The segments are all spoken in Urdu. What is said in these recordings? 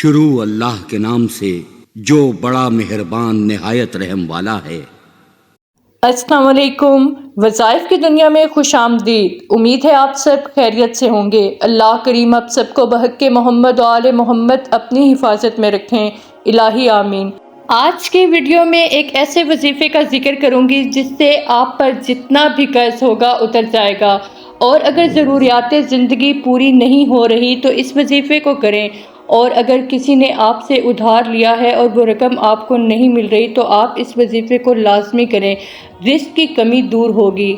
شروع اللہ کے نام سے جو بڑا مہربان نہایت رحم والا ہے۔ السلام علیکم۔ وظائف کی دنیا میں خوش آمدید۔ امید ہے آپ سب خیریت سے ہوں گے۔ اللہ کریم آپ سب کو بحق محمد و آل محمد اپنی حفاظت میں رکھیں، الہی آمین۔ آج کے ویڈیو میں ایک ایسے وظیفے کا ذکر کروں گی جس سے آپ پر جتنا بھی قرض ہوگا اتر جائے گا، اور اگر ضروریات زندگی پوری نہیں ہو رہی تو اس وظیفے کو کریں، اور اگر کسی نے آپ سے ادھار لیا ہے اور وہ رقم آپ کو نہیں مل رہی تو آپ اس وظیفے کو لازمی کریں، رزق کی کمی دور ہوگی۔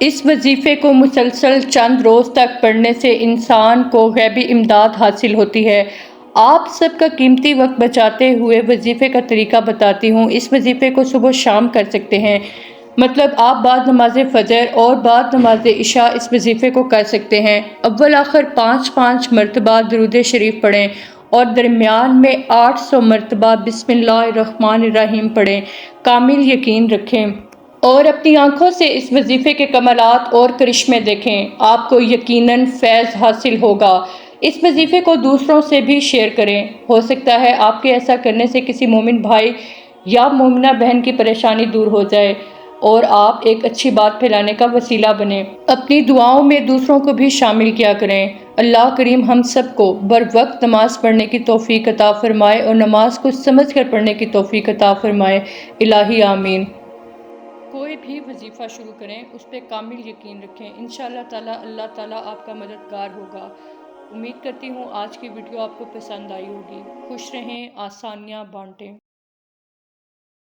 اس وظیفے کو مسلسل چند روز تک پڑھنے سے انسان کو غیبی امداد حاصل ہوتی ہے۔ آپ سب کا قیمتی وقت بچاتے ہوئے وظیفے کا طریقہ بتاتی ہوں۔ اس وظیفے کو صبح و شام کر سکتے ہیں، مطلب آپ بعد نماز فجر اور بعد نماز عشاء اس وظیفے کو کر سکتے ہیں۔ اول آخر 5 مرتبہ درود شریف پڑھیں اور درمیان میں 800 مرتبہ بسم اللہ الرحمن الرحیم پڑھیں۔ کامل یقین رکھیں اور اپنی آنکھوں سے اس وظیفے کے کمالات اور کرشمے دیکھیں، آپ کو یقیناً فیض حاصل ہوگا۔ اس وظیفے کو دوسروں سے بھی شیئر کریں، ہو سکتا ہے آپ کے ایسا کرنے سے کسی مومن بھائی یا مومنہ بہن کی پریشانی دور ہو جائے اور آپ ایک اچھی بات پھیلانے کا وسیلہ بنیں۔ اپنی دعاؤں میں دوسروں کو بھی شامل کیا کریں۔ اللہ کریم ہم سب کو بر وقت نماز پڑھنے کی توفیق عطا فرمائے اور نماز کو سمجھ کر پڑھنے کی توفیق عطا فرمائے، الہی آمین۔ کوئی بھی وظیفہ شروع کریں، اس پہ کامل یقین رکھیں، انشاءاللہ تعالی اللہ تعالیٰ آپ کا مددگار ہوگا۔ امید کرتی ہوں آج کی ویڈیو آپ کو پسند آئی ہوگی۔ خوش رہیں، آسانیاں بانٹیں۔